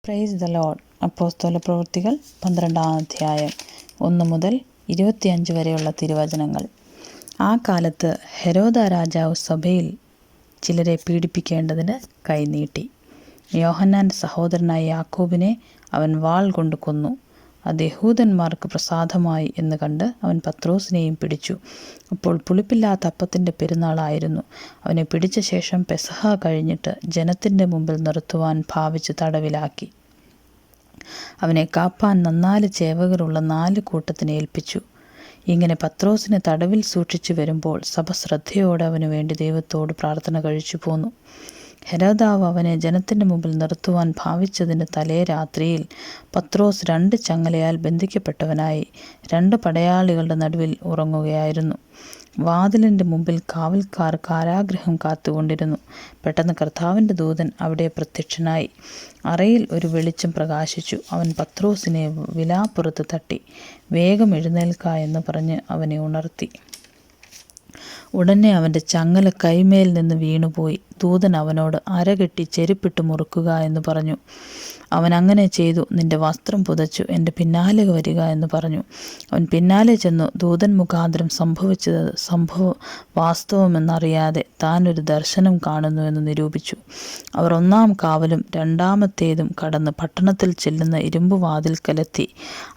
Praise the Lord. അപ്പോസ്തല പ്രവൃത്തികൾ 12-ാം അധ്യായം 1 മുതൽ 25 വരെയുള്ള തിരുവചനങ്ങൾ. ആ കാലത്ത് ഹെരോദ രാജാവ് സഭയിൽ ചിലരെ പീഡിപ്പിക്കേണ്ടതിന് കൈനീട്ടി. യോഹന്നാൻ്റെ സഹോദരനായ യാക്കോബിനെ അവൻ വാൾ കൊണ്ട് കൊന്നു. അത് യഹൂദന്മാർക്ക് പ്രസാദമായി എന്ന് കണ്ട് അവൻ പത്രോസിനെയും പിടിച്ചു. അപ്പോൾ പുളിപ്പില്ലാത്ത അപ്പത്തിൻ്റെ പെരുന്നാളായിരുന്നു. അവനെ പിടിച്ച ശേഷം പെസഹ കഴിഞ്ഞിട്ട് ജനത്തിൻ്റെ മുമ്പിൽ നിർത്തുവാൻ ഭാവിച്ച് തടവിലാക്കി. അവനെ കാപ്പാൻ 4 ചേവകരുള്ള 4 കൂട്ടത്തിനെ ഏൽപ്പിച്ചു. ഇങ്ങനെ പത്രോസിനെ തടവിൽ സൂക്ഷിച്ചു വരുമ്പോൾ സഭ ശ്രദ്ധയോടെ അവനു വേണ്ടി ദൈവത്തോട് പ്രാർത്ഥന കഴിച്ചു പോന്നു. ഹെരോദാവ് അവനെ ജനത്തിൻ്റെ മുമ്പിൽ നിർത്തുവാൻ ഭാവിച്ചതിന് തലേ രാത്രിയിൽ പത്രോസ് 2 ചങ്ങലയാൽ ബന്ധിക്കപ്പെട്ടവനായി 2 പടയാളികളുടെ നടുവിൽ ഉറങ്ങുകയായിരുന്നു. വാതിലിൻ്റെ മുമ്പിൽ കാവൽക്കാർ കാരാഗൃഹം കാത്തുകൊണ്ടിരുന്നു. പെട്ടെന്ന് കർത്താവിൻ്റെ ദൂതൻ അവിടെ പ്രത്യക്ഷനായി. അറയിൽ ഒരു വെളിച്ചം പ്രകാശിച്ചു. അവൻ പത്രോസിനെ വിലാപ്പുറത്ത് തട്ടി, വേഗം എഴുന്നേൽക്ക എന്ന് പറഞ്ഞ് അവനെ ഉണർത്തി. ഉടനെ അവൻ്റെ ചങ്ങല കൈമേൽ നിന്ന് വീണുപോയി. ദൂതൻ അവനോട് അരകെട്ടി ചെരുപ്പിട്ട് മുറുക്കുക എന്ന് പറഞ്ഞു. അവൻ അങ്ങനെ ചെയ്തു. നിന്റെ വസ്ത്രം പുതച്ചു എൻ്റെ പിന്നാലെ വരിക എന്ന് പറഞ്ഞു. അവൻ പിന്നാലെ ചെന്നു. ദൂതൻ മുഖാന്തരം സംഭവിച്ചത് വാസ്തവമെന്നറിയാതെ താൻ ഒരു ദർശനം കാണുന്നു എന്ന് നിരൂപിച്ചു. അവർ 1-ാം കാവലും 2-ാമത്തേതും കടന്ന് പട്ടണത്തിൽ ചെല്ലുന്ന ഇരുമ്പ് വാതിൽക്കലെത്തി.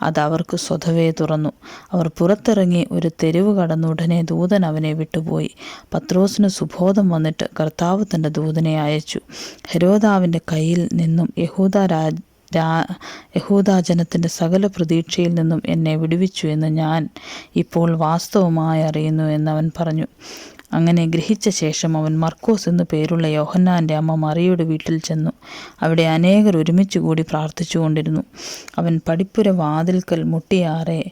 അത് അവർക്ക് സ്വതവേ തുറന്നു. അവർ പുറത്തിറങ്ങി ഒരു തെരുവ് കടന്ന് ഉടനെ ദൂതൻ അവനെ വിട്ടുപോയി. പത്രോസിന് സുബോധം വന്നിട്ട് കർത്താവ് തൻ്റെ ദൂതനെ അയച്ചു. ഹെരോദാവിൻ്റെ കയ്യിൽ നിന്നും യഹൂദാ ജനത്തിൻ്റെ സകല പ്രതീക്ഷയിൽ നിന്നും എന്നെ വിടുവിച്ചു എന്ന് ഞാൻ ഇപ്പോൾ വാസ്തവമായി അറിയുന്നു എന്നവൻ പറഞ്ഞു. അങ്ങനെ ഗ്രഹിച്ച ശേഷം അവൻ മർക്കോസ് എന്നു പേരുള്ള യോഹന്നാൻ്റെ അമ്മ മറിയയുടെ വീട്ടിൽ ചെന്നു. അവിടെ അനേകർ ഒരുമിച്ച് കൂടി പ്രാർത്ഥിച്ചുകൊണ്ടിരുന്നു. അവൻ പടിപ്പുര വാതിൽക്കൽ മുട്ടിയാറെ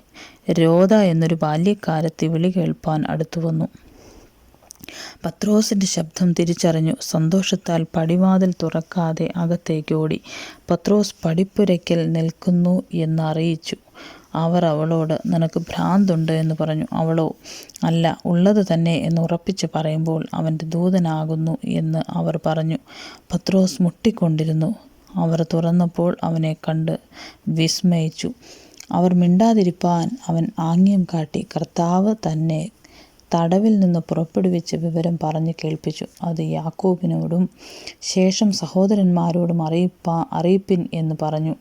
രോദ എന്നൊരു ബാല്യക്കാരത്തി വിളി കേൾപ്പാൻ അടുത്തു വന്നു. പത്രോസിൻ്റെ ശബ്ദം തിരിച്ചറിഞ്ഞു. സന്തോഷത്താൽ പടിവാതിൽ തുറക്കാതെ അകത്തേക്ക് ഓടി. പത്രോസ് പടിപ്പുരയ്ക്കൽ നിൽക്കുന്നു എന്ന് അറിയിച്ചു. അവർ അവളോട്, നിനക്ക് ഭ്രാന്തുണ്ട് എന്ന് പറഞ്ഞു. അവളോ, അല്ല, ഉള്ളത് തന്നെ എന്ന് ഉറപ്പിച്ച് പറയുമ്പോൾ അവൻ്റെ ദൂതനാകുന്നു എന്ന് അവർ പറഞ്ഞു. പത്രോസ് മുട്ടിക്കൊണ്ടിരുന്നു. അവർ തുറന്നപ്പോൾ അവനെ കണ്ട് വിസ്മയിച്ചു. അവർ മിണ്ടാതിരിപ്പാൻ അവൻ ആംഗ്യം കാട്ടി കർത്താവ് തന്നെ തടവിൽ നിന്ന് പുറപ്പെടുവിച്ച വിവരം പറഞ്ഞു കേൾപ്പിച്ചു. അത് യാക്കോബിനോടും ശേഷം സഹോദരന്മാരോടും അറിയിപ്പിൻ എന്ന് പറഞ്ഞു.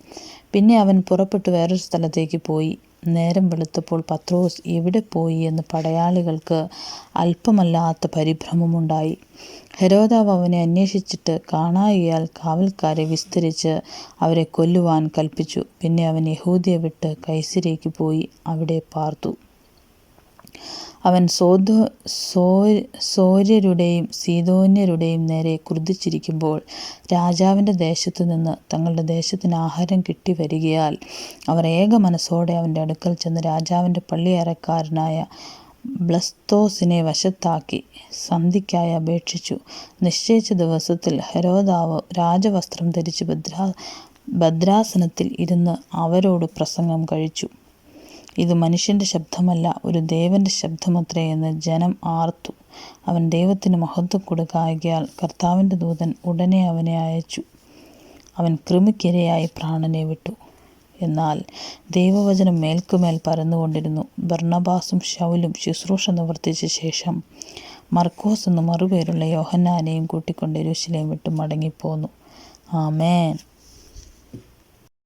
പിന്നെ അവൻ പുറപ്പെട്ടു വേറൊരു സ്ഥലത്തേക്ക് പോയി. നേരം വെളുത്തപ്പോൾ പത്രോസ് എവിടെ പോയി എന്ന് പടയാളികൾക്ക് അല്പമല്ലാത്ത പരിഭ്രമമുണ്ടായി. ഹെരോദാവ് അവനെ അന്വേഷിച്ചിട്ട് കാണായിയാൽ കാവൽക്കാരെ വിസ്തരിച്ച് അവരെ കൊല്ലുവാൻ കൽപ്പിച്ചു. പിന്നെ അവൻ യഹൂദ്യ വിട്ട് കൈസരയ്ക്ക് പോയി അവിടെ പാർത്തു. അവൻ സോര്യരുടെയും സീദോന്യരുടെയും നേരെ ക്രുദ്ധിച്ചിരിക്കുമ്പോൾ രാജാവിൻ്റെ ദേശത്തു നിന്ന് തങ്ങളുടെ ദേശത്തിന് ആഹാരം കിട്ടി വരികയാൽ അവർ ഏക മനസ്സോടെ അവൻ്റെ അടുക്കൽ ചെന്ന് രാജാവിൻ്റെ പള്ളിയറക്കാരനായ ബ്ലസ്തോസിനെ വശത്താക്കി സന്ധിക്കായി അപേക്ഷിച്ചു. നിശ്ചയിച്ച ദിവസത്തിൽ ഹെരോദാവ് രാജവസ്ത്രം ധരിച്ച് ഭദ്രാസനത്തിൽ ഇരുന്ന് അവരോട് പ്രസംഗം കഴിച്ചു. ഇത് മനുഷ്യൻ്റെ ശബ്ദമല്ല, ഒരു ദേവൻ്റെ ശബ്ദമത്രേ എന്ന് ജനം ആർത്തു. അവൻ ദൈവത്തിന് മഹത്വം കൊടുക്കാകിയാൽ കർത്താവിൻ്റെ ദൂതൻ ഉടനെ അവനെ അയച്ചു. അവൻ കൃമിക്കിരയായി പ്രാണനെ വിട്ടു. എന്നാൽ ദൈവവചനം മേൽക്കുമേൽ പരന്നുകൊണ്ടിരുന്നു. ബർന്നബാസും ശൗലും ശുശ്രൂഷ നിവർത്തിച്ച ശേഷം മർക്കോസ് എന്നു മറുപേരുള്ള യോഹന്നാനെയും കൂട്ടിക്കൊണ്ട് യെരൂശലേം വിട്ട് മടങ്ങിപ്പോന്നു. ആമേൻ.